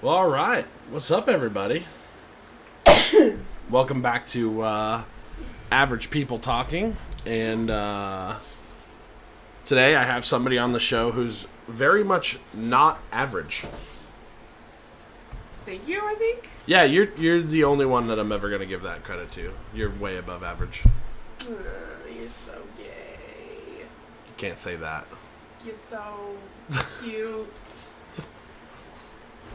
Well, all right. What's up, everybody? Welcome back to Average People Talking. And today I have somebody on the show who's very much not average. Thank you, I think. Yeah, you're the only one that I'm ever going to give that credit to. You're way above average. You're so gay. You can't say that. You're so cute.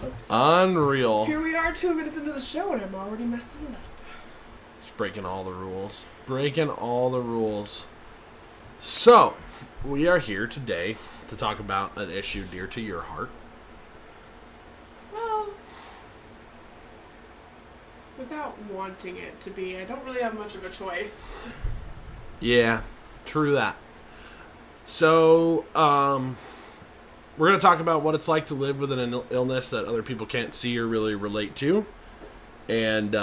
Oops. Unreal. Here we are 2 minutes into the show and I'm already messing it up. Just breaking all the rules. Breaking all the rules. So, we are here today to talk about an issue dear to your heart. Well, without wanting it to be, I don't really have much of a choice. Yeah, true that. So, we're going to talk about what it's like to live with an illness that other people can't see or really relate to, and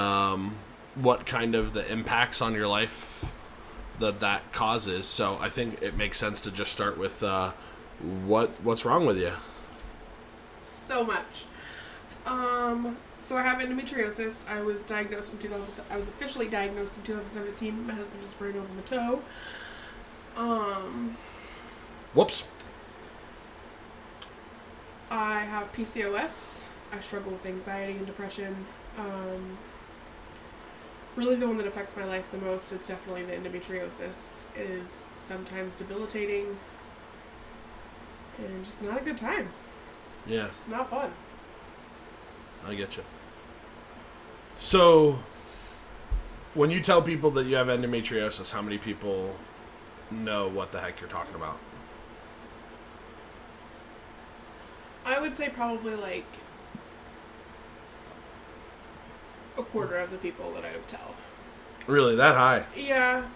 what kind of the impacts on your life that causes. So I think it makes sense to just start with what's wrong with you. So much. So I have endometriosis. I was diagnosed in I was officially diagnosed in 2017. My husband just burned over my toe. Whoops. I have PCOS. I struggle with anxiety and depression. Really the one that affects my life the most is definitely the endometriosis. It is sometimes debilitating and just not a good time. Yeah. It's not fun. I get you. So, when you tell people that you have endometriosis, how many people know what the heck you're talking about? I would say probably like a quarter of the people that I would tell. Really, that high? Yeah,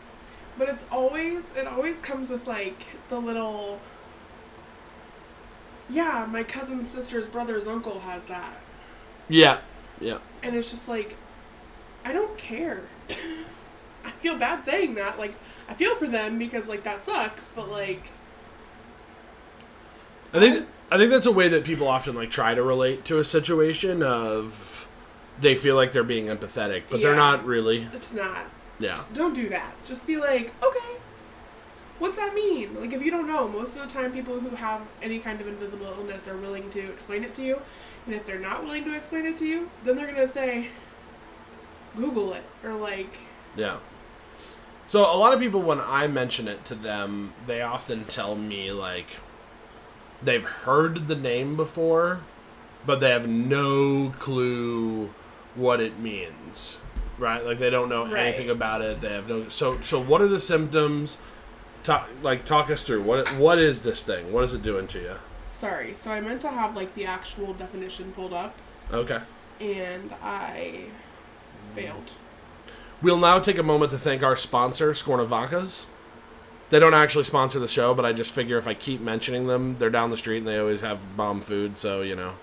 but it always comes with like the little, yeah, my cousin's sister's brother's uncle has that. Yeah, yeah. And it's just like, I don't care. I feel bad saying that. Like, I feel for them because like that sucks, but like, I think that's a way that people often like try to relate to a situation of they feel like they're being empathetic, but they're not really. It's not. Yeah. Don't do that. Just be like, okay, what's that mean? Like, if you don't know, most of the time people who have any kind of invisible illness are willing to explain it to you. And if they're not willing to explain it to you, then they're going to say, Google it. Or like... Yeah. So a lot of people, when I mention it to them, they often tell me like they've heard the name before, but they have no clue what it means, right? Like they don't know anything about it. They have no. So what are the symptoms? Talk us through what is this thing? What is it doing to you? Sorry, so I meant to have like the actual definition pulled up. Okay. And I failed. We'll now take a moment to thank our sponsor, Skornavakas. They don't actually sponsor the show, but I just figure if I keep mentioning them, they're down the street and they always have bomb food, so, you know.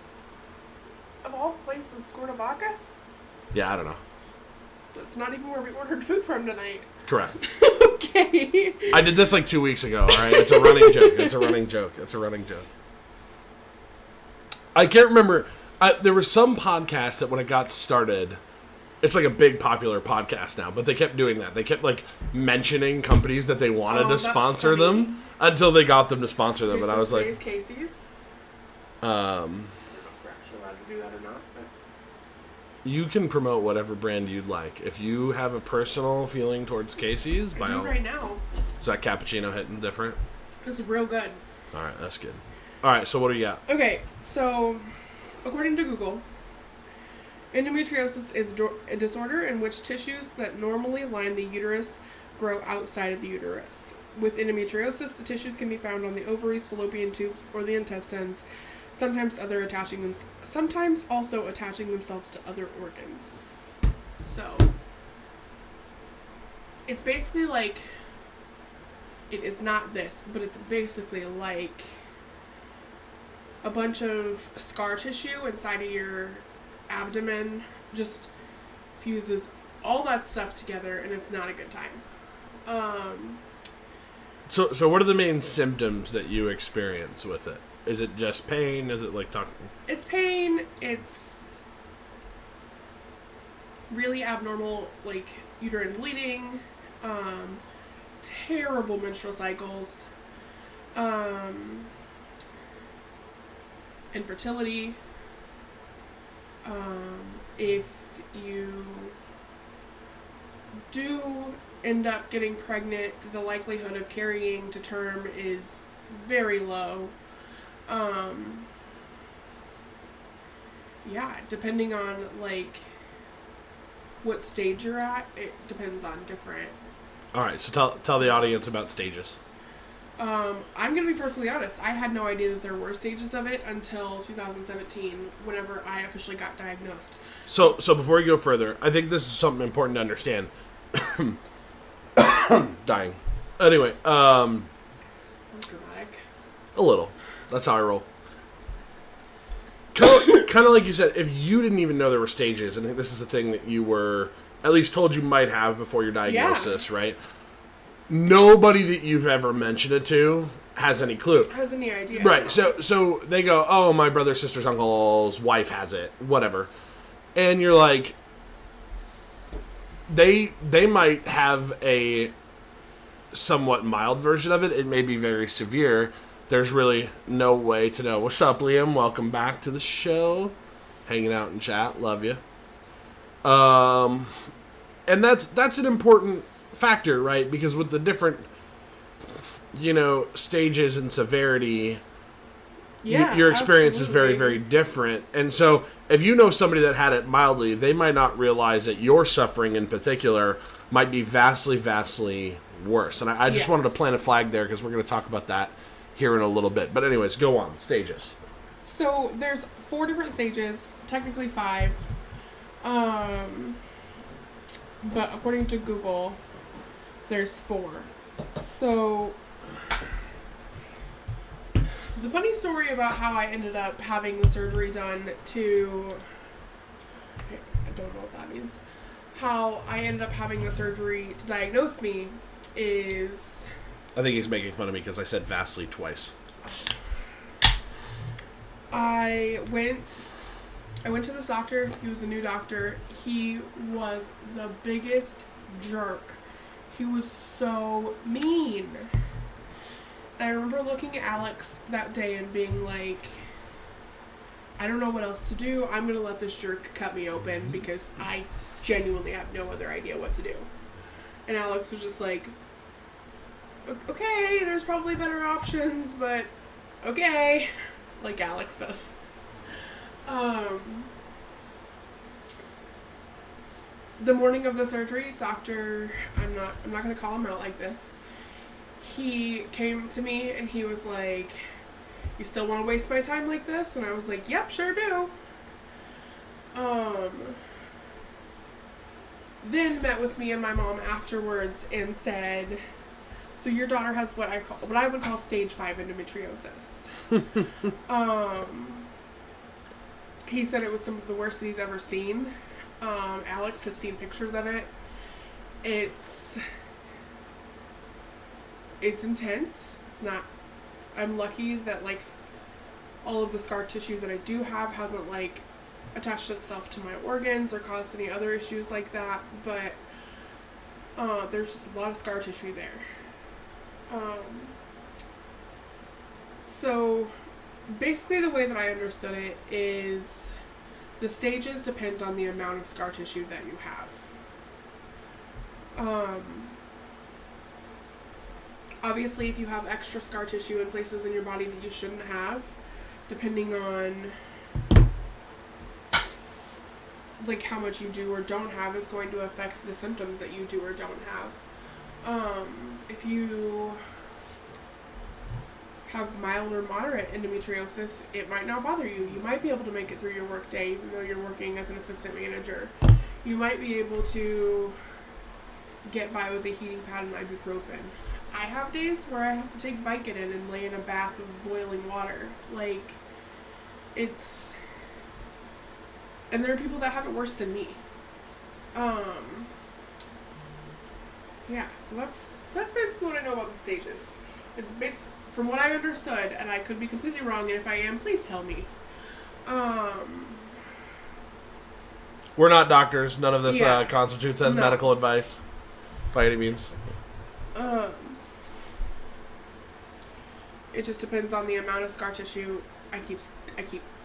Of all places, Skornavakas? Yeah, I don't know. That's not even where we ordered food from tonight. Correct. Okay. I did this like 2 weeks ago, alright? It's a running joke. It's a running joke. I can't remember. There was some podcast that when it got started... It's like a big popular podcast now, but they kept doing that. They kept like mentioning companies that they wanted to sponsor them until they got them to sponsor them, and I was like, Casey's. I don't know if we're actually allowed to do that or not. But... You can promote whatever brand you'd like. If you have a personal feeling towards Casey's, I do right now. Is that cappuccino hitting different? This is real good. All right, that's good. All right, so what do you got? Okay, so according to Google. Endometriosis is a disorder in which tissues that normally line the uterus grow outside of the uterus. With endometriosis, the tissues can be found on the ovaries, fallopian tubes, or the intestines, sometimes also attaching themselves to other organs. So, it's basically like, it is not this, but it's basically like a bunch of scar tissue inside of your abdomen just fuses all that stuff together and it's not a good time. So what are the main symptoms that you experience with it? is it just pain? Is it like It's pain. It's really abnormal, like uterine bleeding, terrible menstrual cycles, infertility. If you do end up getting pregnant, the likelihood of carrying to term is very low. Yeah, depending on like what stage you're at, it depends on different. All right, so tell the audience about stages. I'm gonna be perfectly honest. I had no idea that there were stages of it until 2017, whenever I officially got diagnosed. So before you go further, I think this is something important to understand. Dying. Anyway, That was dramatic. a little. That's how I roll. Kind of like you said, if you didn't even know there were stages, and this is a thing that you were at least told you might have before your diagnosis, right? Nobody that you've ever mentioned it to has any clue. Has any idea. Right. So they go, oh, my brother, sister's uncle's wife has it, whatever. And you're like, they might have a somewhat mild version of it. It may be very severe. There's really no way to know. What's up, Liam? Welcome back to the show. Hanging out in chat. Love you. And that's an important factor, right? Because with the different, stages and severity, your experience is very, very different. And so if you know somebody that had it mildly, they might not realize that your suffering in particular might be vastly, vastly worse. And I just wanted to plant a flag there because we're going to talk about that here in a little bit. But anyways, go on. Stages. So there's 4 different stages, technically 5. But according to Google, there's 4. So the funny story about how I ended up having the surgery done I don't know what that means. How I ended up having the surgery to diagnose me is... I think he's making fun of me because I said vastly twice. I went to this doctor. He was a new doctor. He was the biggest jerk. He was so mean. I remember looking at Alex that day and being like, I don't know what else to do. I'm going to let this jerk cut me open because I genuinely have no other idea what to do. And Alex was just like, okay, there's probably better options, but okay. Like Alex does. The morning of the surgery, doctor, I'm not gonna call him out like this. He came to me and he was like, you still want to waste my time like this? And I was like, yep, sure do. Then met with me and my mom afterwards and said, so your daughter has what I would call stage 5 endometriosis. He said it was some of the worst he's ever seen. Alex has seen pictures of it. It's intense. It's not... I'm lucky that, like, all of the scar tissue that I do have hasn't, like, attached itself to my organs or caused any other issues like that, but there's just a lot of scar tissue there. So basically the way that I understood it is the stages depend on the amount of scar tissue that you have. Obviously, if you have extra scar tissue in places in your body that you shouldn't have, depending on like how much you do or don't have is going to affect the symptoms that you do or don't have. If you have mild or moderate endometriosis, it might not bother you. You might be able to make it through your work day even though you're working as an assistant manager. You might be able to get by with a heating pad and ibuprofen. I have days where I have to take Vicodin and lay in a bath of boiling water. Like, it's... And there are people that have it worse than me. Yeah, so that's basically what I know about the stages. It's from what I understood, and I could be completely wrong, and if I am, please tell me. We're not doctors. None of this Yeah. constitutes as No. medical advice by any means. It just depends on the amount of scar tissue. I keep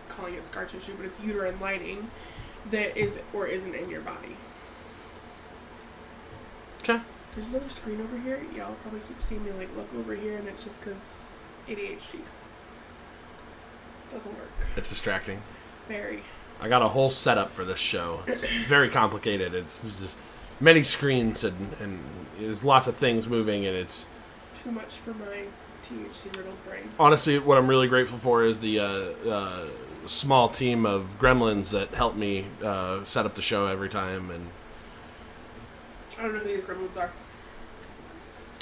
calling it scar tissue, but it's uterine lining that is or isn't in your body. Okay. There's another screen over here. Y'all probably keep seeing me like look over here, and it's just because ADHD. Doesn't work. It's distracting. Very. I got a whole setup for this show. It's very complicated. It's just many screens and there's lots of things moving, and it's Too much for my THC-riddled brain. honestly what I'm really grateful for is the small team of gremlins that help me set up the show every time, and I don't know who these gremlins are.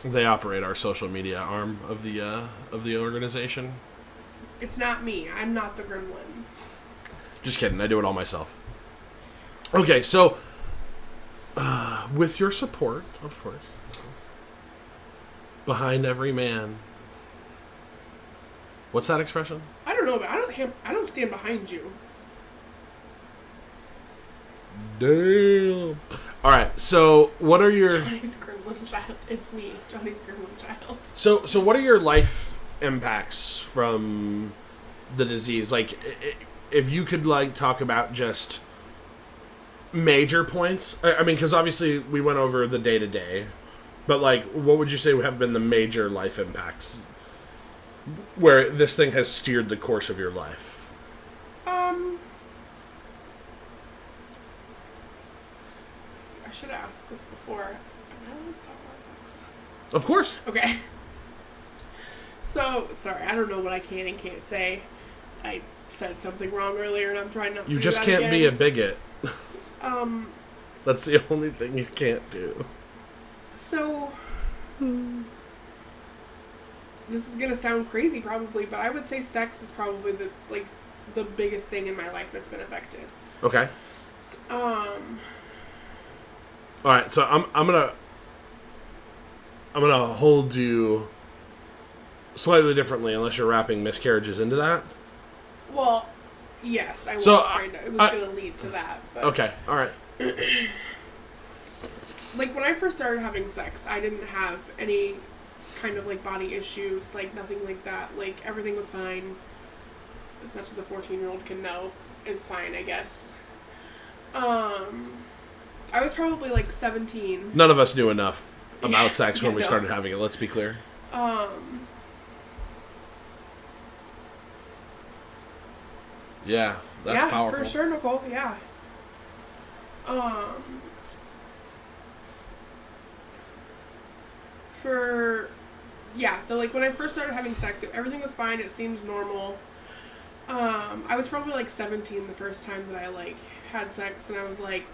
they operate our social media arm of the organization. It's not me. I'm not the gremlin. Just kidding. I do it all myself. Okay, so with your support, of course, behind every man. What's that expression? I don't know, but I don't stand behind you. Damn. All right. So, what are your Johnny's gremlin child. It's me, Johnny's gremlin child. so what are your life impacts from the disease? Like, if you could like talk about just major points. I mean, because obviously we went over the day to day, but like, what would you say have been the major life impacts where this thing has steered the course of your life? I should have asked this before. Am I allowed to talk about sex? Of course. Okay. So, sorry, I don't know what I can and can't say. I said something wrong earlier, and I'm trying not to You do just that can't be a again. bigot. That's the only thing you can't do. So, this is gonna sound crazy probably, but I would say sex is probably the biggest thing in my life that's been affected. Okay. All right, so I'm gonna hold you slightly differently, unless you're wrapping miscarriages into that. Well, yes, I was So, trying to. It was gonna lead to that. But Okay, all right. like when I first started having sex, I didn't have any kind of like body issues, like nothing like that. Like everything was fine, as much as a 14-year-old can know is fine, I guess. I was probably like 17. None of us knew enough about Yeah, sex when yeah, we no. started having it. Let's be clear. Yeah, that's yeah, powerful. for sure, Nicole. Yeah. So like when I first started having sex, everything was fine. It seemed normal. I was probably like 17 the first time that I like had sex, and I was like,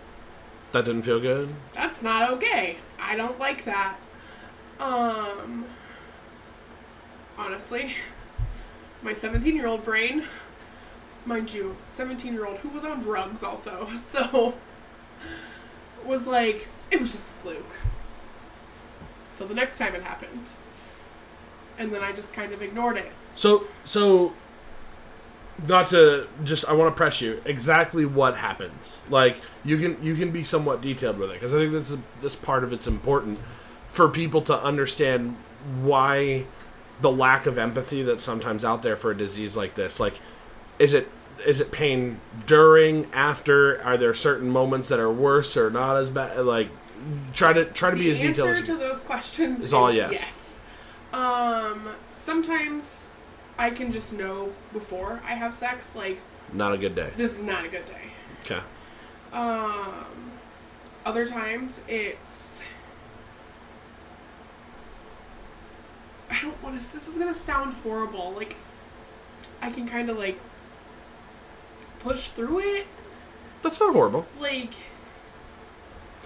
That didn't feel good? that's not okay. I don't like that. Honestly, my 17-year-old brain, mind you, 17-year-old who was on drugs also, so was like, it was just a fluke. Till the next time it happened. And then I just kind of ignored it. So not to just, I want to press you. Exactly what happens? Like, you can be somewhat detailed with it, because I think this part of it's important for people to understand why the lack of empathy that's sometimes out there for a disease like this. Like, is it pain during, after? Are there certain moments that are worse or not as bad? Like, try to be as detailed as The answer to those questions is all yes. yes. Sometimes I can just know before I have sex, like, not a good day. this is not a good day. Okay. Other times it's, I don't want to, this is going to sound horrible. Like, I can kind of like push through it. That's not horrible. Like,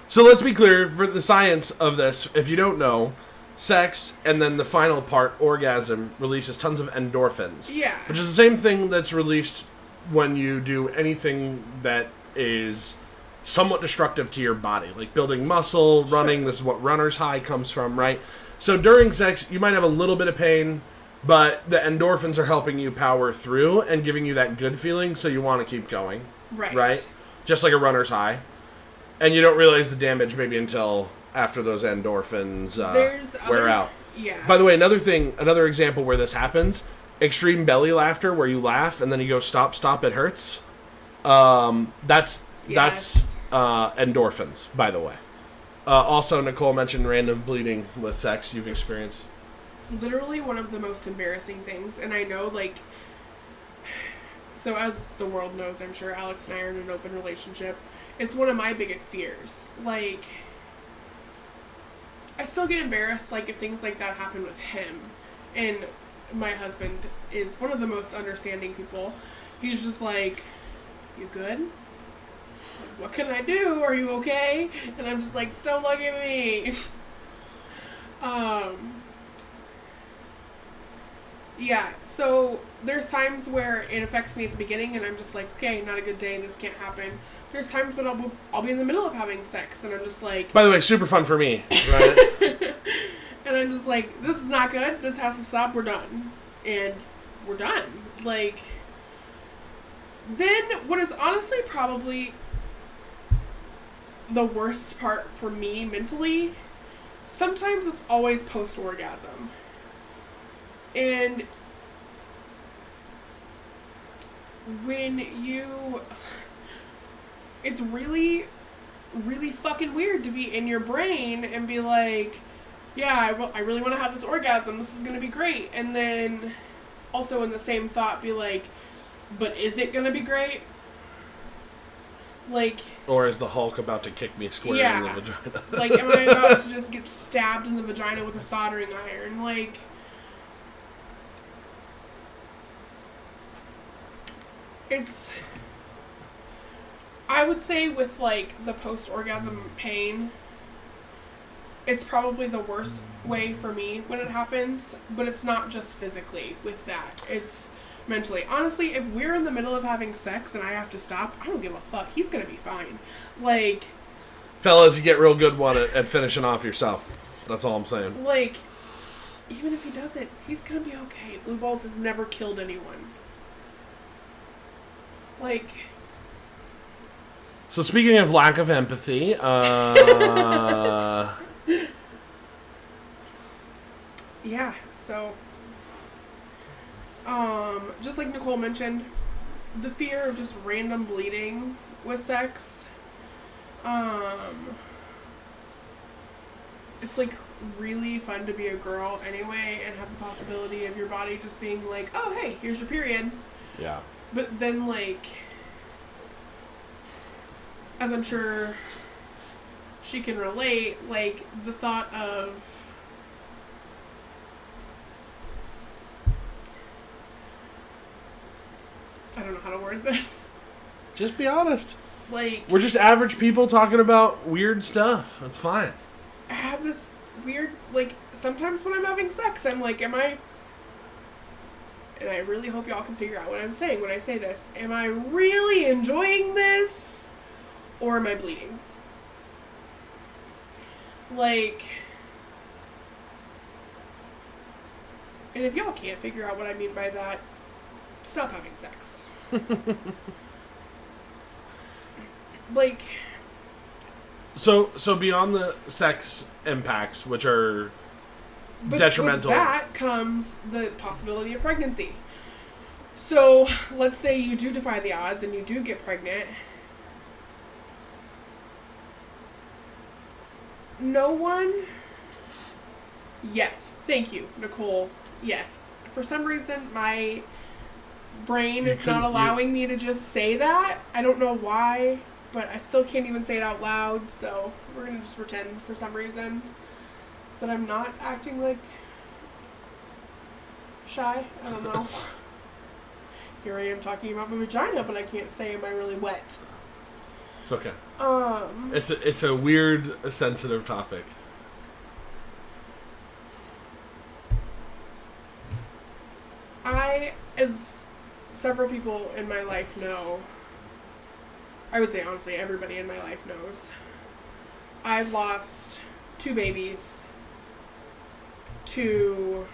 So let's be clear for the science of this. If you don't know, sex and then the final part, orgasm, releases tons of endorphins. yeah. Which is the same thing that's released when you do anything that is somewhat destructive to your body. Like building muscle, running. Sure. This is what runner's high comes from, right? So during sex, you might have a little bit of pain. But the endorphins are helping you power through and giving you that good feeling, so you want to keep going. Right? Just like a runner's high. And you don't realize the damage maybe until after those endorphins wear out. Yeah. By the way, another example where this happens, extreme belly laughter, where you laugh and then you go, stop, it hurts. That's endorphins, by the way. Also, Nicole mentioned random bleeding with sex you've experienced. Literally one of the most embarrassing things, and I know, so as the world knows, I'm sure Alex and I are in an open relationship. It's one of my biggest fears. I still get embarrassed, if things like that happen with him. And my husband is one of the most understanding people. He's just like, you good? What can I do? Are you okay? And I'm just like, don't look at me. Yeah, so there's times where it affects me at the beginning and I'm just like, okay, not a good day, this can't happen. There's times when I'll be in the middle of having sex and I'm just like... By the way, super fun for me, right? And I'm just like, this is not good, this has to stop, we're done. And we're done. Then what is honestly probably the worst part for me mentally, sometimes it's always post-orgasm. And it's really, really fucking weird to be in your brain and be like, yeah, I really want to have this orgasm, this is going to be great. And then also in the same thought be like, but is it going to be great? Or is the Hulk about to kick me square in the vagina? Am I about to just get stabbed in the vagina with a soldering iron? I would say with, the post-orgasm pain, it's probably the worst way for me when it happens, but it's not just physically with that. It's mentally. Honestly, if we're in the middle of having sex and I have to stop, I don't give a fuck. He's gonna be fine. Fellas, you get real good one at finishing off yourself. That's all I'm saying. Even if he doesn't, he's gonna be okay. Blue balls has never killed anyone. So speaking of lack of empathy, yeah, so just like Nicole mentioned, the fear of just random bleeding with sex, it's really fun to be a girl anyway and have the possibility of your body just being like, oh hey, here's your period. Yeah. But then as I'm sure she can relate, the thought of I don't know how to word this. Just be honest. We're just average people talking about weird stuff. That's fine. I have this weird, sometimes when I'm having sex, I'm like, and I really hope y'all can figure out what I'm saying when I say this. Am I really enjoying this? Or am I bleeding? And if y'all can't figure out what I mean by that, stop having sex. So beyond the sex impacts, which are detrimental. With that comes the possibility of pregnancy. So let's say you do defy the odds and you do get pregnant. No one... Yes. Thank you, Nicole. Yes. For some reason, my brain is not allowing me to just say that. I don't know why, but I still can't even say it out loud, so we're going to just pretend for some reason that I'm not acting shy. I don't know. Here I am talking about my vagina, but I can't say, am I really wet? It's okay. It's a weird, sensitive topic. As several people in my life know, I would say honestly everybody in my life knows, I've lost 2 babies to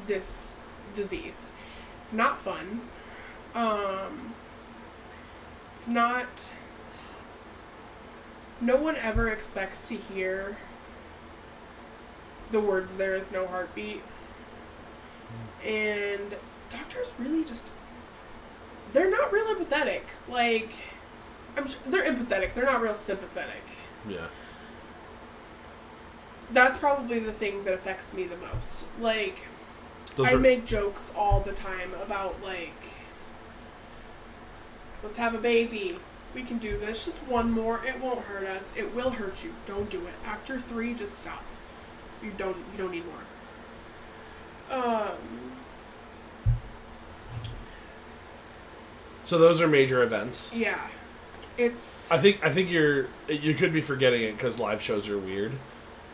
this disease. It's not fun. It's not... No one ever expects to hear the words, "there is no heartbeat." And doctors really just... They're not real empathetic. Like, they're empathetic. They're not real sympathetic. Yeah. That's probably the thing that affects me the most. Like, I make jokes all the time about, like, let's have a baby. We can do this. Just one more. It won't hurt us. It will hurt you. Don't do it. After 3, just stop. You don't need more. So those are major events. Yeah. It's... I think you could be forgetting it because live shows are weird.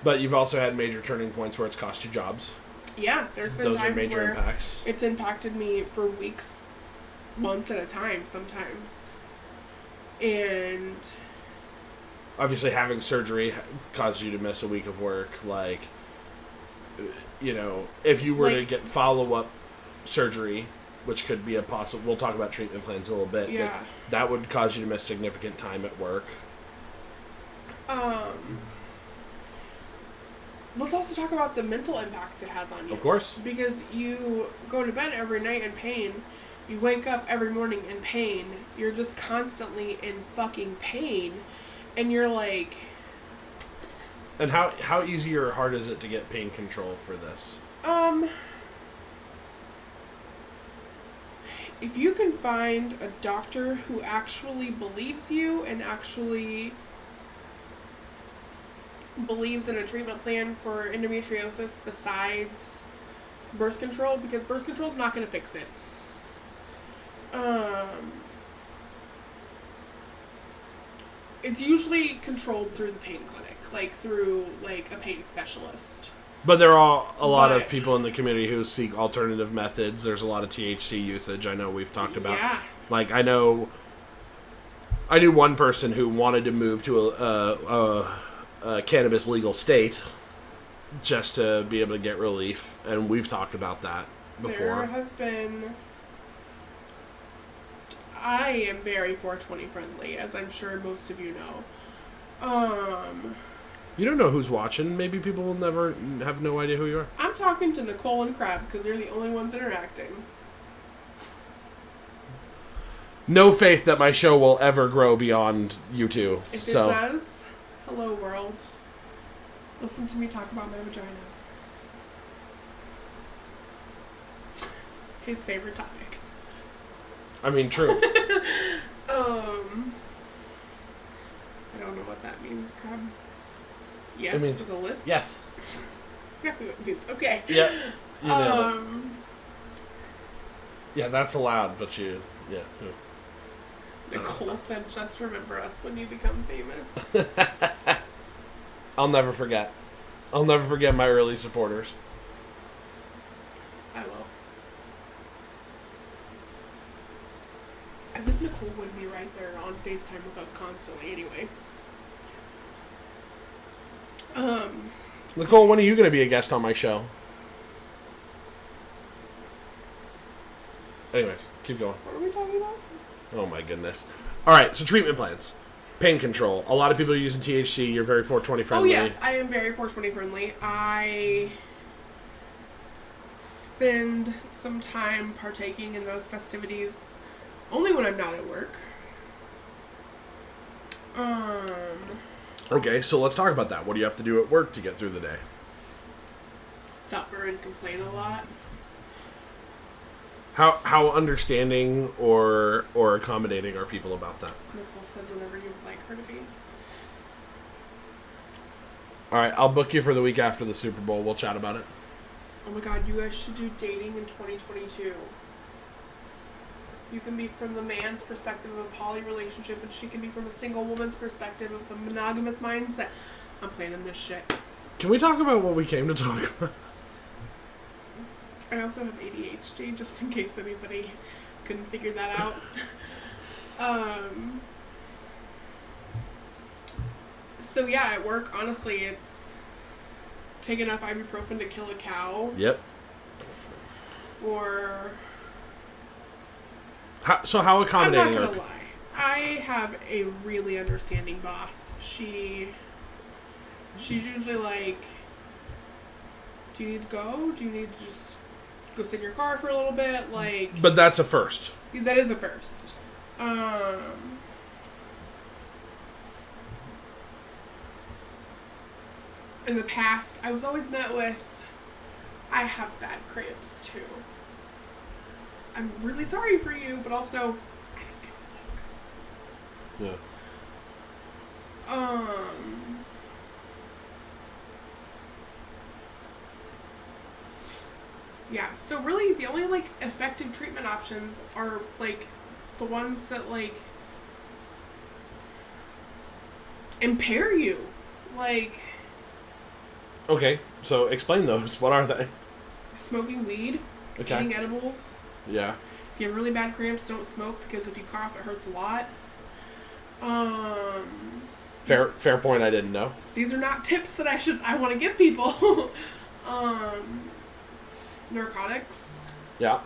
But you've also had major turning points where it's cost you jobs. Yeah, there's been those times are major where impacts. It's impacted me for weeks, months at a time sometimes. And obviously having surgery caused you to miss a week of work. Like, you know, if you were to get follow-up surgery, which could be a possible... We'll talk about treatment plans a little bit. Yeah. But that would cause you to miss significant time at work. Let's also talk about the mental impact it has on you. Of course. Because you go to bed every night in pain. You wake up every morning in pain. You're just constantly in fucking pain. And you're like... And how easy or hard is it to get pain control for this? If you can find a doctor who actually believes you and actually believes in a treatment plan for endometriosis besides birth control, because birth control is not going to fix it. It's usually controlled through the pain clinic, like through like a pain specialist. But there are a lot of people in the community who seek alternative methods. There's a lot of THC usage. I know we've talked about. Yeah. Like I knew one person who wanted to move to a cannabis legal state just to be able to get relief, and we've talked about that before. There have been... I am very 420 friendly, as I'm sure most of you know. You don't know who's watching. Maybe people will never have no idea who you are. I'm talking to Nicole and Crab because they're the only ones interacting. No faith that my show will ever grow beyond you two. If it does, hello world. Listen to me talk about my vagina. His favorite topic. I mean, true. I don't know what that means, Crab. Yes, for the list? Yes. That's exactly what it means. Okay. Yeah. Yeah, that's allowed, but you... Yeah. Nicole said, just remember us when you become famous. I'll never forget. I'll never forget my early supporters. I will. As if Nicole wouldn't be right there on FaceTime with us constantly anyway. Nicole, when are you going to be a guest on my show? Anyways, keep going. What were we talking about? Oh my goodness. Alright, so treatment plans. Pain control. A lot of people are using THC. You're very 420 friendly. Oh yes, I am very 420 friendly. I spend some time partaking in those festivities only when I'm not at work. Okay, so let's talk about that. What do you have to do at work to get through the day? Suffer and complain a lot. How understanding or accommodating are people about that? Nicole said whenever you would like her to be. Alright, I'll book you for the week after the Super Bowl. We'll chat about it. Oh my god, you guys should do dating in 2022. You can be from the man's perspective of a poly relationship, and she can be from a single woman's perspective of the monogamous mindset. I'm planning this shit. Can we talk about what we came to talk about? I also have ADHD, just in case anybody couldn't figure that out. So yeah, at work, honestly, it's take enough ibuprofen to kill a cow. Yep. or... So how accommodating I'm not are going to lie. I have a really understanding boss. She's usually like, do you need to go? Do you need to just go sit in your car for a little bit? Like... But that's a first. That is a first. In the past, I was always met with, I have bad cramps too. I'm really sorry for you, but also, I don't give a fuck. Yeah. Yeah, so really the only, like, effective treatment options are, like, the ones that, like, impair you. Like... Okay, so explain those. What are they? Smoking weed, eating edibles. Yeah. If you have really bad cramps, don't smoke because if you cough, it hurts a lot. Fair point. I didn't know. These are not tips that I want to give people. Narcotics. Yeah.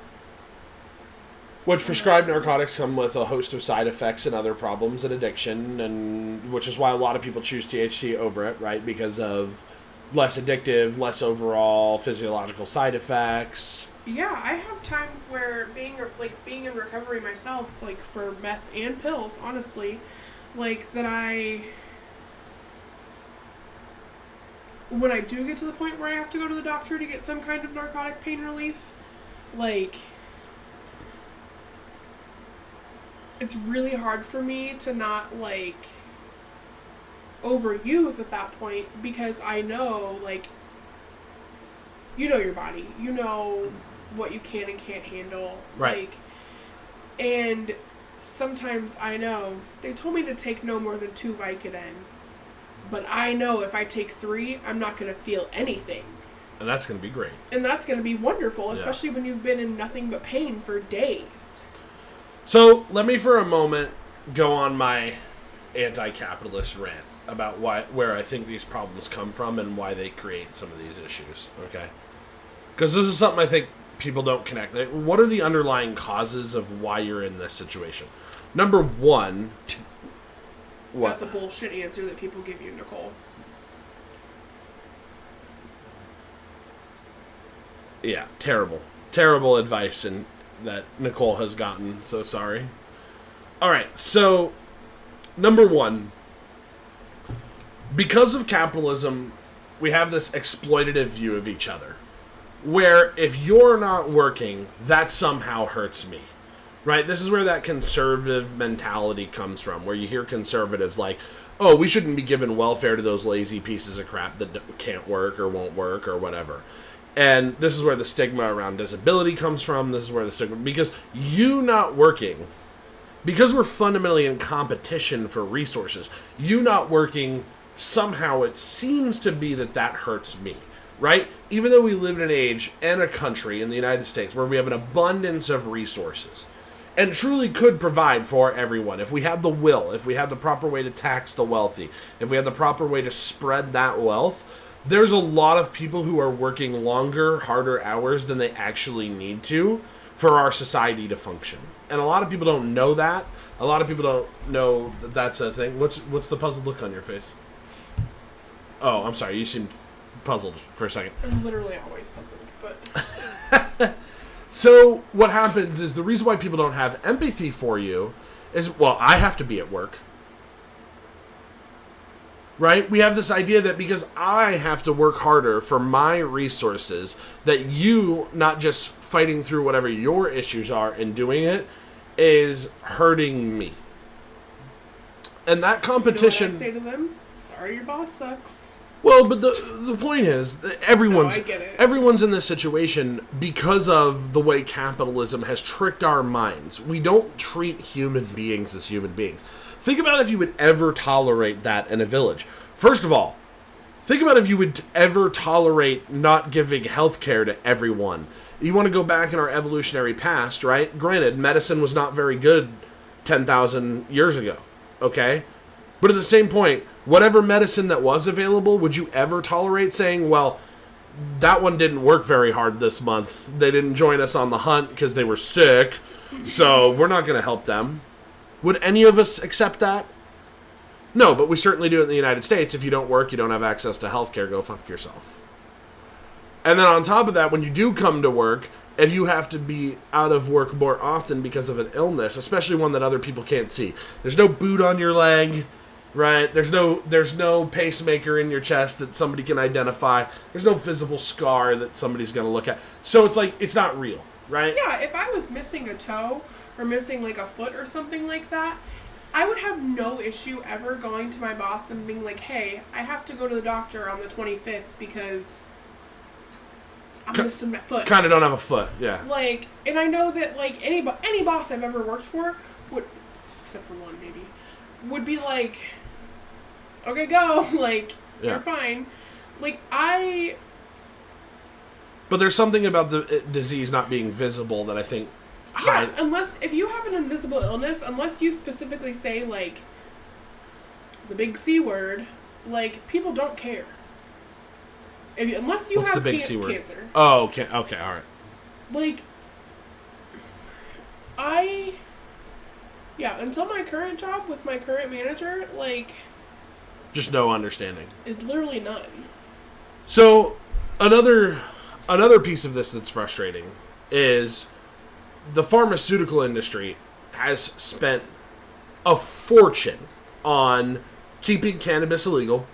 Which prescribed narcotics come with a host of side effects and other problems and addiction, and which is why a lot of people choose THC over it, right? Because of less addictive, less overall physiological side effects. Yeah, I have times where being in recovery myself, like for meth and pills, honestly, like that when I do get to the point where I have to go to the doctor to get some kind of narcotic pain relief, like, it's really hard for me to not, like, overuse at that point because I know, like, you know your body. You know what you can and can't handle. Right. Like, and sometimes I know they told me to take no more than 2 Vicodin, but I know if I take 3, I'm not going to feel anything. And that's going to be great. And that's going to be wonderful, especially when you've been in nothing but pain for days. So let me for a moment go on my anti-capitalist rant about where I think these problems come from and why they create some of these issues, okay? Because this is something I think people don't connect. Like, what are the underlying causes of why you're in this situation? Number one... What? That's a bullshit answer that people give you, Nicole. Yeah, terrible. Terrible advice that Nicole has gotten. So sorry. Alright, so... Number one... Because of capitalism, we have this exploitative view of each other. Where if you're not working, that somehow hurts me. Right? This is where that conservative mentality comes from. Where you hear conservatives like, oh, we shouldn't be giving welfare to those lazy pieces of crap that can't work or won't work or whatever. And this is where the stigma around disability comes from. This is where the stigma... Because you not working... Because we're fundamentally in competition for resources, you not working... Somehow it seems to be that hurts me, right? Even though we live in an age and a country in the United States where we have an abundance of resources and truly could provide for everyone, if we have the will, if we have the proper way to tax the wealthy, if we have the proper way to spread that wealth, there's a lot of people who are working longer, harder hours than they actually need to for our society to function. And a lot of people don't know that. A lot of people don't know that that's a thing. What's the puzzled look on your face? Oh, I'm sorry. You seemed puzzled for a second. I'm literally always puzzled, but... So, what happens is the reason why people don't have empathy for you is, well, I have to be at work. Right? We have this idea that because I have to work harder for my resources, that you not just fighting through whatever your issues are and doing it is hurting me. And that competition... You know what I say to them? Sorry, your boss sucks. Well, but the point is, that everyone's in this situation because of the way capitalism has tricked our minds. We don't treat human beings as human beings. Think about if you would ever tolerate that in a village. First of all, think about if you would ever tolerate not giving health care to everyone. You want to go back in our evolutionary past, right? Granted, medicine was not very good 10,000 years ago, okay? But at the same point, whatever medicine that was available, would you ever tolerate saying, well, that one didn't work very hard this month. They didn't join us on the hunt because they were sick, so we're not going to help them. Would any of us accept that? No, but we certainly do it in the United States. If you don't work, you don't have access to health care, go fuck yourself. And then on top of that, when you do come to work, if you have to be out of work more often because of an illness, especially one that other people can't see, there's no boot on your leg, right? There's no pacemaker in your chest that somebody can identify. There's no visible scar that somebody's going to look at. So it's like, it's not real, right? Yeah, if I was missing a toe or missing like a foot or something like that, I would have no issue ever going to my boss and being like, hey, I have to go to the doctor on the 25th because I'm missing my foot. Kind of don't have a foot, yeah. Like, and I know that, like, any boss I've ever worked for would, except for one maybe, would be like, okay, go. Like, you're fine. Like, But there's something about the disease not being visible that I think... Yeah, if you have an invisible illness, unless you specifically say, like, the big C word, like, people don't care. Unless you What's have the big C word? Cancer. Oh, okay, all right. Like, until my current job with my current manager, like... Just no understanding. It's literally none. So, another piece of this that's frustrating is the pharmaceutical industry has spent a fortune on keeping cannabis illegal,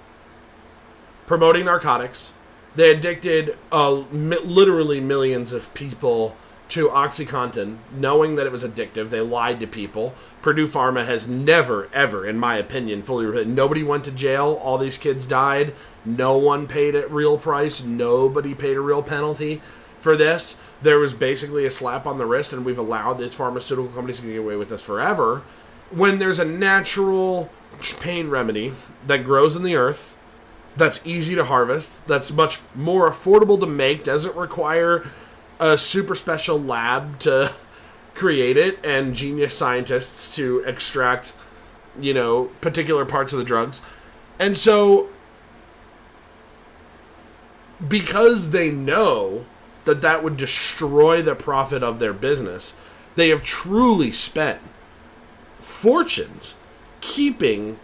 promoting narcotics. They addicted literally millions of people to OxyContin, knowing that it was addictive. They lied to people. Purdue Pharma has never, ever, in my opinion, fully... Nobody went to jail. All these kids died. No one paid a real price. Nobody paid a real penalty for this. There was basically a slap on the wrist, and we've allowed these pharmaceutical companies to get away with this forever. When there's a natural pain remedy that grows in the earth, that's easy to harvest, that's much more affordable to make, doesn't require a super special lab to create it, and genius scientists to extract, particular parts of the drugs. And so, because they know that would destroy the profit of their business, they have truly spent fortunes keeping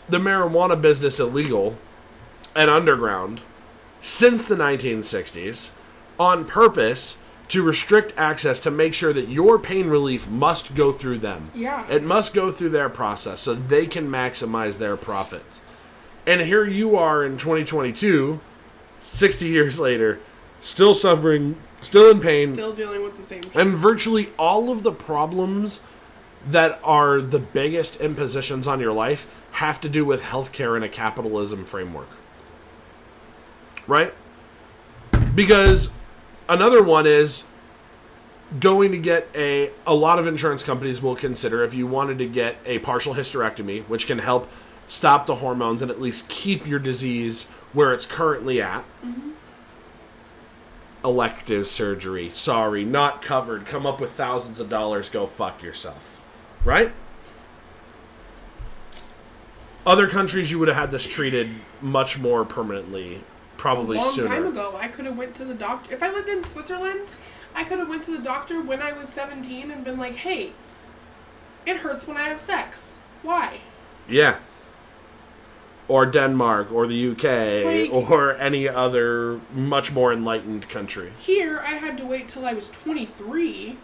the marijuana business illegal and underground since the 1960s on purpose to restrict access, to make sure that your pain relief must go through them. Yeah. It must go through their process so they can maximize their profits. And here you are in 2022, 60 years later, still suffering, still in pain. Still dealing with the same shit. And virtually all of the problems that are the biggest impositions on your life have to do with healthcare in a capitalism framework. Right? Because another one is going to get a lot of insurance companies will consider, if you wanted to get a partial hysterectomy, which can help stop the hormones and at least keep your disease where it's currently at. Mm-hmm. Elective surgery. Sorry, not covered. Come up with thousands of dollars. Go fuck yourself. Right? Other countries, you would have had this treated much more permanently, probably sooner. A long time ago, I could have went to the doctor. If I lived in Switzerland, I could have went to the doctor when I was 17 and been like, hey, it hurts when I have sex. Why? Yeah. Or Denmark, or the UK, or any other much more enlightened country. Here, I had to wait till I was 23.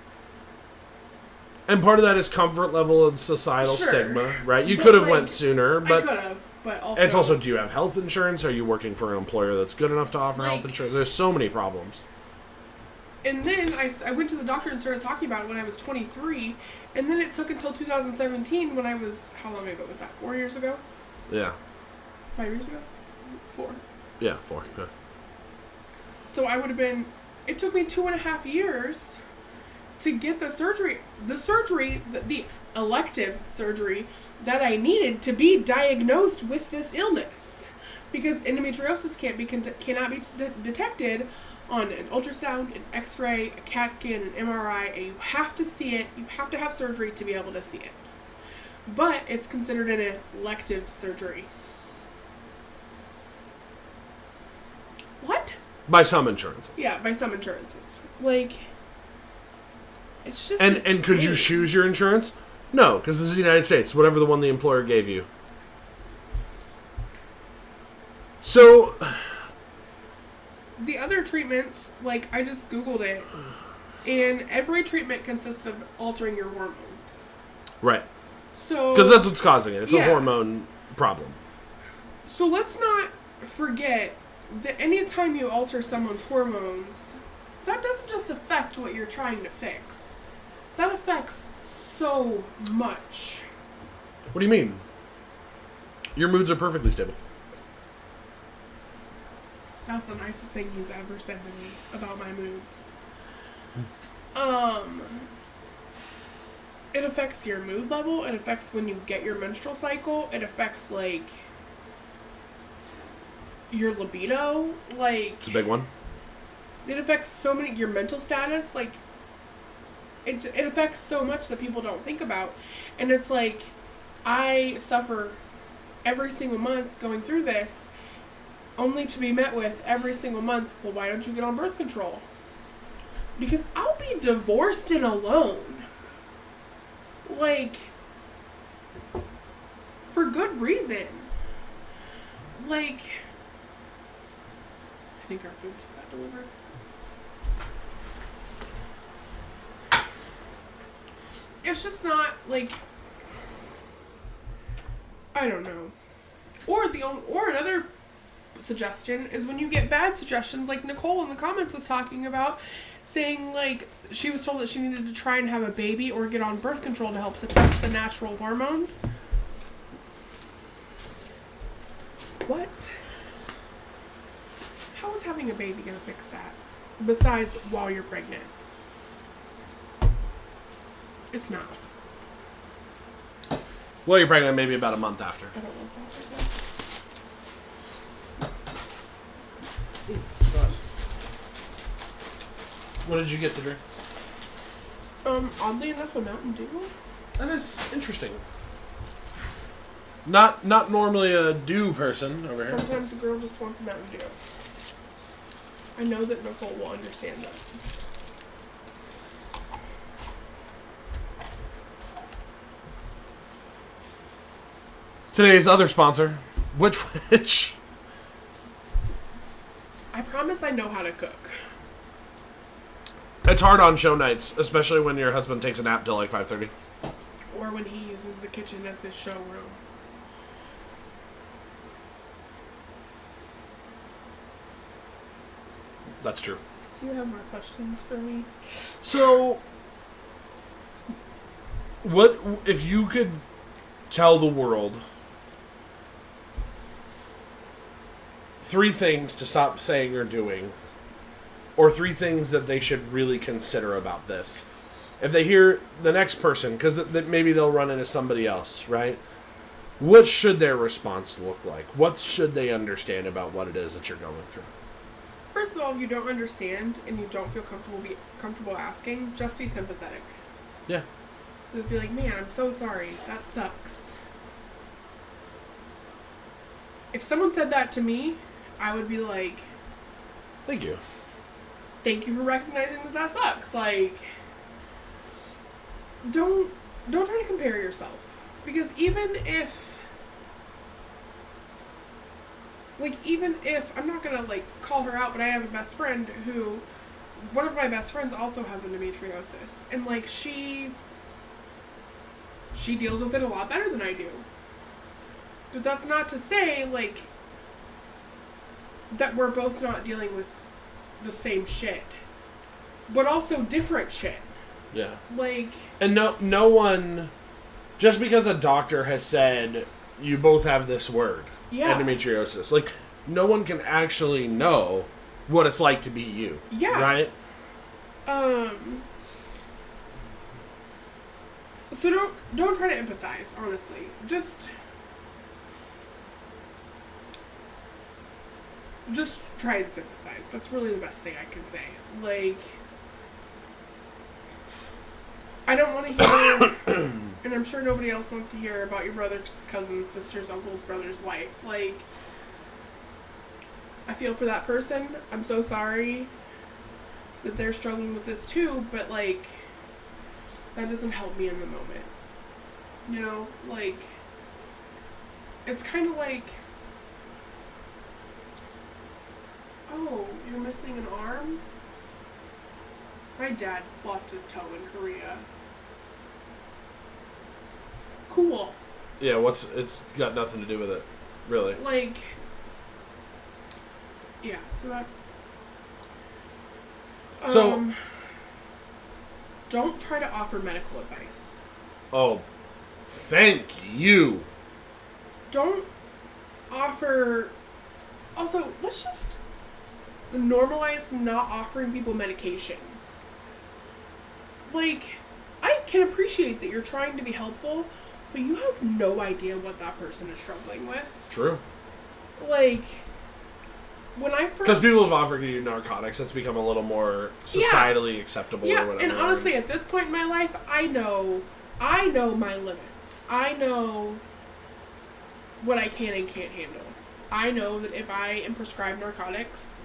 And part of that is comfort level and societal stigma, right? You could have went sooner, but... I could have, but also... It's also, do you have health insurance? Are you working for an employer that's good enough to offer health insurance? There's so many problems. And then I went to the doctor and started talking about it when I was 23, and then it took until 2017 when I was... How long ago was that? 4 years ago? Yeah. 5 years ago? 4. Yeah, 4. Yeah. So I would have been... It took me 2.5 years to get the surgery. The elective surgery that I needed to be diagnosed with this illness. Because endometriosis cannot be detected on an ultrasound, an x-ray, a CAT scan, an MRI, and you have to see it. You have to have surgery to be able to see it. But it's considered an elective surgery. What? By some insurance. Yeah, by some insurances. Like, it's just And insane. could you choose your insurance? No, because this is the United States. Whatever the one the employer gave you. So... The other treatments, like, I just Googled it, and every treatment consists of altering your hormones. Right. So... Because that's what's causing it. It's yeah. a hormone problem. So let's not forget that anytime you alter someone's hormones, that doesn't just affect what you're trying to fix. That affects so much. What do you mean? Your moods are perfectly stable. That's the nicest thing he's ever said to me about my moods. It affects your mood level. It affects when you get your menstrual cycle. It affects, like, your libido. Like, It's a big one. it affects so many, your mental status. Like, it affects so much that people don't think about. And it's like, I suffer every single month going through this, only to be met with every single month, well, why don't you get on birth control? Because I'll be divorced and alone. Like, for good reason. Like, I think our food just got delivered. It's just not, like, I don't know. Or another suggestion is when you get bad suggestions, like Nicole in the comments was talking about, saying, like, she was told that she needed to try and have a baby or get on birth control to help suppress the natural hormones. What? How is having a baby gonna fix that? Besides, while you're pregnant. It's not. Well, you're pregnant maybe about a month after. I don't want that right What did you get to drink? now. Oddly enough, a Mountain Dew. That is interesting. Not normally a dew person over here. Sometimes a girl just wants a Mountain Dew. I know that Nicole will understand that. Today's other sponsor, which I promise I know how to cook. it's hard on show nights, especially when your husband takes a nap till like 5:30. Or when he uses the kitchen as his showroom. That's true. Do you have more questions for me? So, what if you could tell the world 3 things to stop saying or doing, or 3 things that they should really consider about this? If they hear the next person, because maybe they'll run into somebody else, right? What should their response look like? What should they understand about what it is that you're going through? First of all, if you don't understand and you don't feel comfortable asking, just be sympathetic. Yeah. Just be like, man, I'm so sorry. That sucks. If someone said that to me, I would be like, Thank you. thank you for recognizing that sucks. Like, don't try to compare yourself. Because even if, I'm not gonna, like, call her out, but I have a best friend who, one of my best friends also has endometriosis. And, like, she deals with it a lot better than I do. But that's not to say, like, that we're both not dealing with the same shit. But also different shit. Yeah. Like... And no one, just because a doctor has said you both have this word, endometriosis, like, no one can actually know what it's like to be you. Yeah. Right? So don't try to empathize, honestly. Just try and sympathize. That's really the best thing I can say. Like, I don't want to hear, and I'm sure nobody else wants to hear about your brother's cousin's sister's uncle's brother's wife. Like, I feel for that person. I'm so sorry that they're struggling with this too, but, like, that doesn't help me in the moment. You know, like, it's kind of like, oh, you're missing an arm? My dad lost his toe in Korea. Cool. Yeah, it's got nothing to do with it, really. Like, yeah, so that's... So... don't try to offer medical advice. Oh, thank you. Don't offer... Also, let's just normalize not offering people medication. Like, I can appreciate that you're trying to be helpful, but you have no idea what that person is struggling with. True. Like, when I first... Because people have offered you narcotics, that's become a little more societally acceptable or whatever. And honestly, at this point in my life, I know my limits. I know what I can and can't handle. I know that if I am prescribed narcotics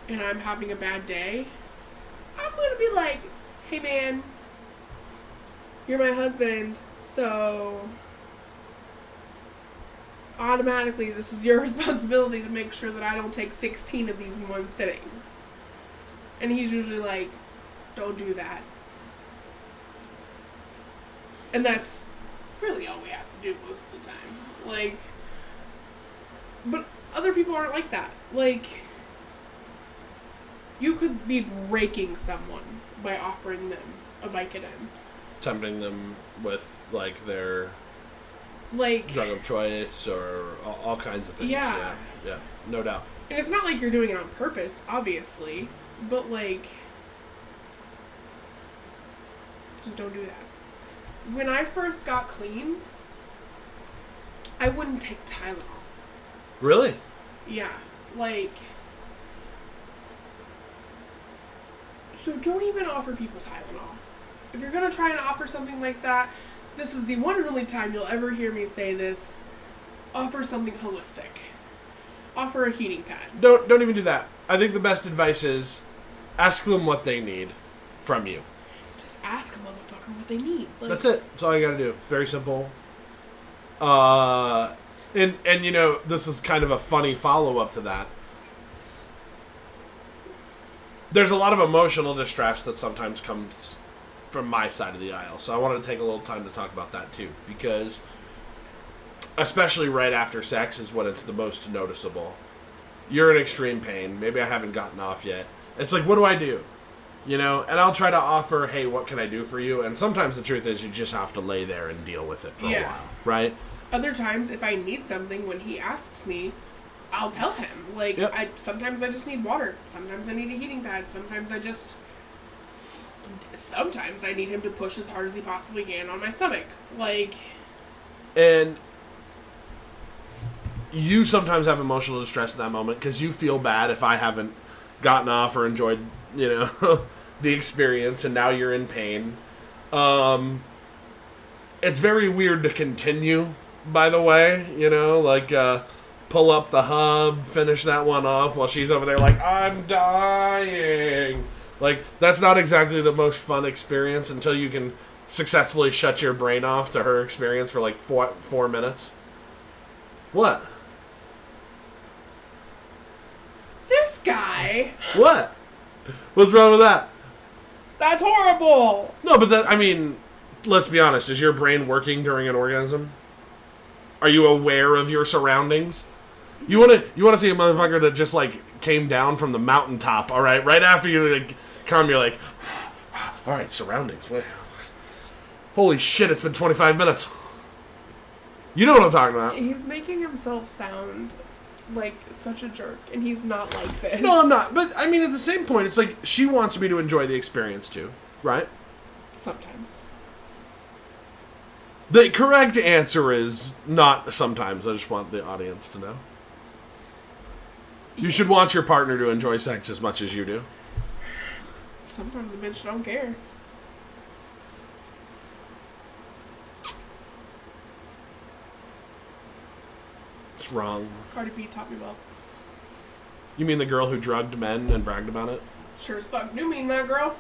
and I'm having a bad day, I'm going to be like, hey man, you're my husband, so automatically this is your responsibility to make sure that I don't take 16 of these in one sitting. And he's usually like, don't do that. And that's really all we have to do most of the time. Like, but other people aren't like that. Like, you could be breaking someone by offering them a Vicodin. Tempting them with, like, their... like, drug of choice or all kinds of things. Yeah, no doubt. And it's not like you're doing it on purpose, obviously, but, like, just don't do that. When I first got clean, I wouldn't take Tylenol. Really? Yeah, like, so don't even offer people Tylenol. If you're gonna try and offer something like that, this is the one and only time you'll ever hear me say this. Offer something holistic. Offer a heating pad. Don't even do that. I think the best advice is ask them what they need from you. Just ask a motherfucker what they need. Like, that's it. That's all you gotta do. It's very simple. And you know, this is kind of a funny follow-up to that. There's a lot of emotional distress that sometimes comes from my side of the aisle. So I wanted to take a little time to talk about that too. Because especially right after sex is when it's the most noticeable. You're in extreme pain. Maybe I haven't gotten off yet. It's like, what do I do? You know? And I'll try to offer, hey, what can I do for you? And sometimes the truth is you just have to lay there and deal with it for a while. Right? Other times, if I need something, when he asks me, I'll tell him. Like, sometimes I just need water. Sometimes I need a heating pad. Sometimes I need him to push as hard as he possibly can on my stomach. Like... And you sometimes have emotional distress in that moment because you feel bad if I haven't gotten off or enjoyed, you know, the experience, and now you're in pain. It's very weird to continue, by the way, you know, like, pull up the hub, finish that one off while she's over there like, I'm dying. Like, that's not exactly the most fun experience until you can successfully shut your brain off to her experience for like 4 minutes. What? This guy. What? What's wrong with that? That's horrible. No, but that, I mean, let's be honest. Is your brain working during an orgasm? Are you aware of your surroundings? You want to see a motherfucker that just like came down from the mountaintop, all right? Right after you like come, you're like, all right, surroundings. Wait. Holy shit, it's been 25 minutes. You know what I'm talking about. He's making himself sound like such a jerk, and he's not like this. No, I'm not. But, I mean, at the same point, it's like she wants me to enjoy the experience, too. Right? Sometimes. The correct answer is not sometimes. I just want the audience to know. You should want your partner to enjoy sex as much as you do. Sometimes a bitch don't care. It's wrong. Cardi B taught me well. You mean the girl who drugged men and bragged about it? Sure as fuck do mean that, girl.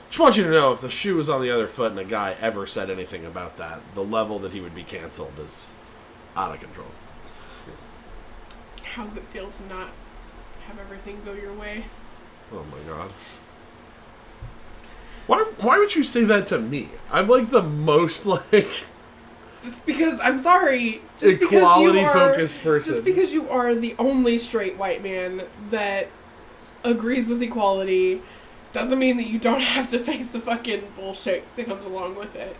Just want you to know, if the shoe was on the other foot and a guy ever said anything about that, the level that he would be canceled is out of control. How's it feel to not have everything go your way? Oh my god. Why would you say that to me? I'm like the most like... Just because, I'm sorry. Equality-focused person. Just because you are the only straight white man that agrees with equality doesn't mean that you don't have to face the fucking bullshit that comes along with it.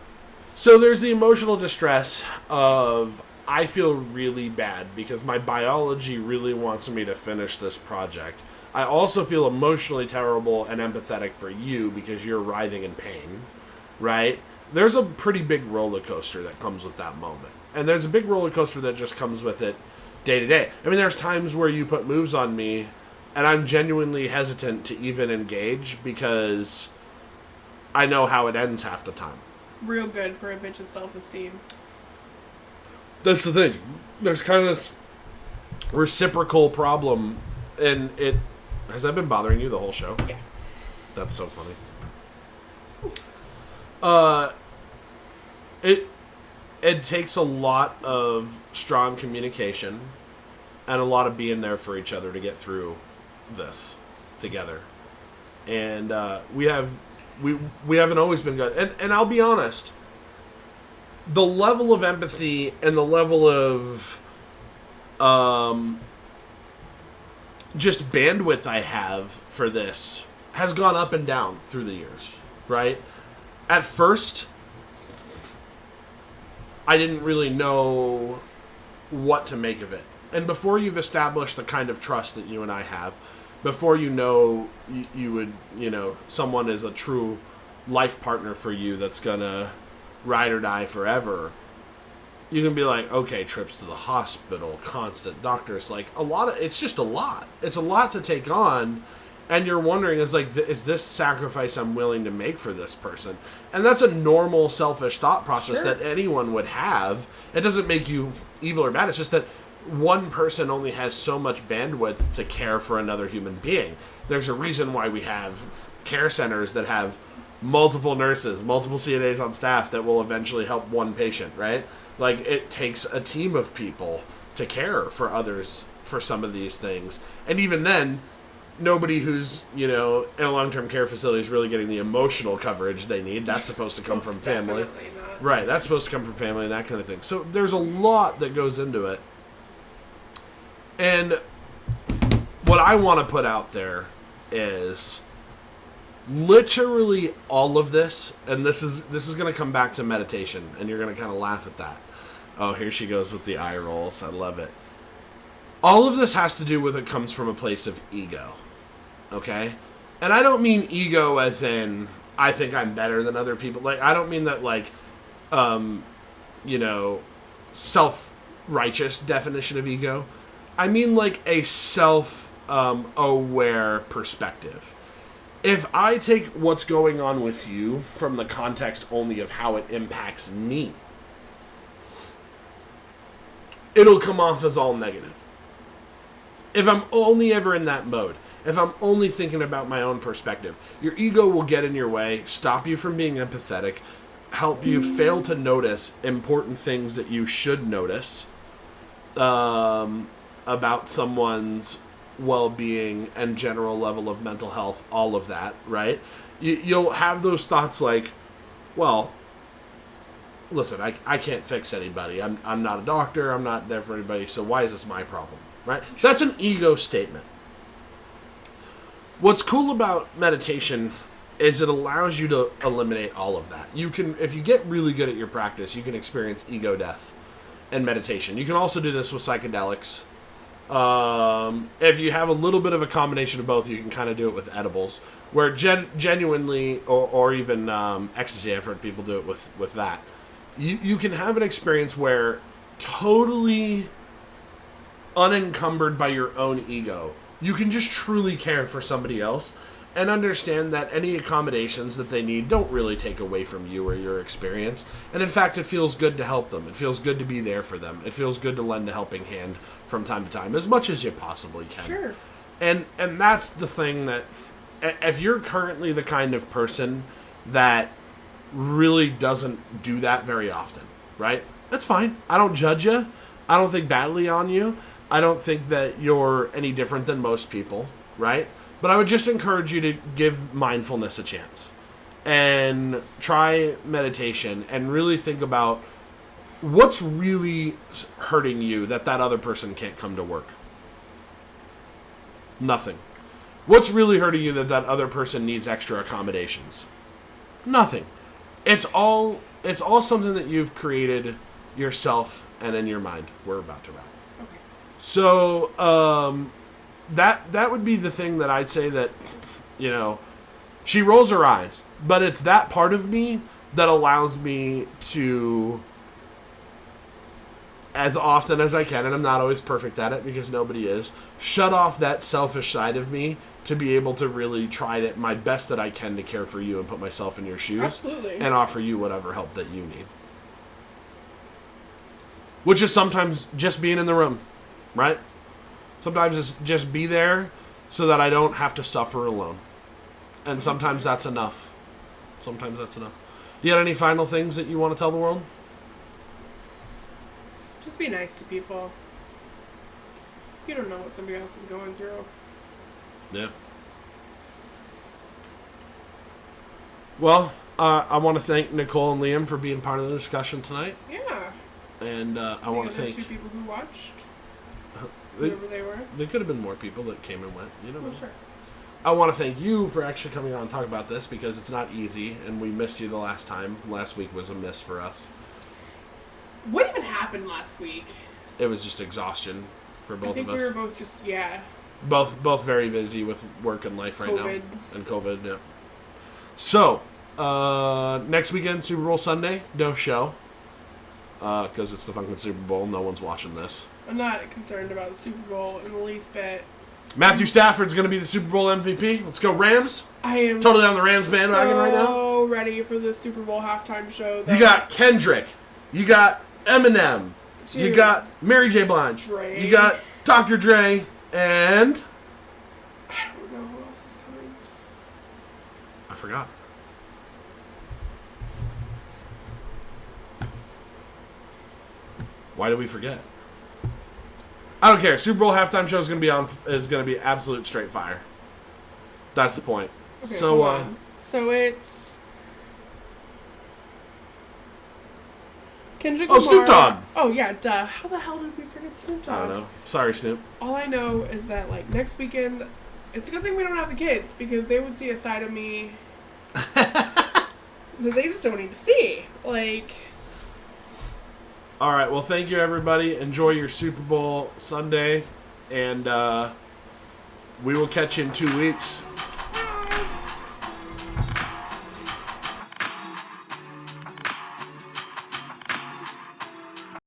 So there's the emotional distress of, I feel really bad because my biology really wants me to finish this project. I also feel emotionally terrible and empathetic for you because you're writhing in pain, right? There's a pretty big roller coaster that comes with that moment. And there's a big roller coaster that just comes with it day to day. I mean, there's times where you put moves on me and I'm genuinely hesitant to even engage because I know how it ends half the time. Real good for a bitch's self-esteem. That's the thing. There's kind of this reciprocal problem, and it... Has that been bothering you the whole show? Yeah. That's so funny. It takes a lot of strong communication and a lot of being there for each other to get through this together. And we haven't always been good. And I'll be honest, the level of empathy and the level of just bandwidth I have for this has gone up and down through the years, right? At first, I didn't really know what to make of it. And before you've established the kind of trust that you and I have, before you know you would, someone is a true life partner for you that's gonna ride or die forever, you can be like, okay, trips to the hospital, constant doctors, like it's just a lot. It's a lot to take on, and you're wondering, is this sacrifice I'm willing to make for this person? And that's a normal, selfish thought process that anyone would have. It doesn't make you evil or bad. It's just that one person only has so much bandwidth to care for another human being. There's a reason why we have care centers that have multiple nurses, multiple CNAs on staff that will eventually help one patient, right? Like, it takes a team of people to care for others for some of these things. And even then, nobody who's, in a long-term care facility is really getting the emotional coverage they need. That's supposed to come from family. Not. Right, that's supposed to come from family and that kind of thing. So there's a lot that goes into it. And what I want to put out there is literally all of this, and this is going to come back to meditation, and you're going to kind of laugh at that. Oh, here she goes with the eye rolls. I love it. All of this has to do with it comes from a place of ego. Okay? And I don't mean ego as in I think I'm better than other people. Like, I don't mean that self-righteous definition of ego. I mean like a self-aware perspective. If I take what's going on with you from the context only of how it impacts me, it'll come off as all negative. If I'm only ever in that mode, if I'm only thinking about my own perspective, your ego will get in your way, stop you from being empathetic, help you fail to notice important things that you should notice about someone's well-being and general level of mental health, all of that, right? You'll have those thoughts like, well, listen, I can't fix anybody. I'm not a doctor. I'm not there for anybody. So why is this my problem, right? That's an ego statement. What's cool about meditation is it allows you to eliminate all of that. You can, if you get really good at your practice, you can experience ego death in meditation. You can also do this with psychedelics. If you have a little bit of a combination of both, you can kind of do it with edibles, where genuinely, or even ecstasy, I've heard people do it with that. You can have an experience where totally unencumbered by your own ego, you can just truly care for somebody else, and understand that any accommodations that they need don't really take away from you or your experience. And in fact, it feels good to help them. It feels good to be there for them. It feels good to lend a helping hand from time to time, as much as you possibly can. Sure. And that's the thing that, if you're currently the kind of person that really doesn't do that very often, right? That's fine. I don't judge you. I don't think badly on you. I don't think that you're any different than most people, right? But I would just encourage you to give mindfulness a chance and try meditation and really think about what's really hurting you that other person can't come to work. Nothing. What's really hurting you that other person needs extra accommodations? Nothing. It's all something that you've created yourself and in your mind. We're about to wrap. Okay. So, that would be the thing that I'd say that, she rolls her eyes, but it's that part of me that allows me to, as often as I can, and I'm not always perfect at it because nobody is, shut off that selfish side of me to be able to really try my best that I can to care for you and put myself in your shoes. Absolutely. And offer you whatever help that you need. Which is sometimes just being in the room, right? Sometimes it's just be there so that I don't have to suffer alone. And sometimes that's enough. Sometimes that's enough. Do you have any final things that you want to tell the world? Just be nice to people. You don't know what somebody else is going through. Yeah. Well, I want to thank Nicole and Liam for being part of the discussion tonight. Yeah. And I want to thank 2 people who watched. They, Whoever they were. There could have been more people that came and went. You know. Oh, sure. I want to thank you for actually coming on and talk about this because it's not easy, and we missed you the last time. Last week was a miss for us. What even happened last week? It was just exhaustion for both of us. I think we were both just, Both very busy with work and life right COVID. now. And COVID, yeah. So, next weekend, Super Bowl Sunday, no show. Because it's the fucking Super Bowl. No one's watching this. I'm not concerned about the Super Bowl in the least bit. Matthew Stafford's going to be the Super Bowl MVP. Let's go Rams. I am totally on the Rams bandwagon right now. So ready for the Super Bowl halftime show. You got Kendrick. You got Eminem. Dude. You got Mary J. Blige. Dre. You got Dr. Dre. And I don't know who else is coming. I forgot. Why did we forget? I don't care. Super Bowl halftime show is going to be absolute straight fire. That's the point. Okay, so so it's Kendrick Lamar. Snoop Dogg. Oh yeah, duh. How the hell did we forget Snoop Dogg? I don't know. Sorry, Snoop. All I know is that next weekend, it's a good thing we don't have the kids because they would see a side of me that they just don't need to see. All right, well, thank you, everybody. Enjoy your Super Bowl Sunday, and we will catch you in 2 weeks.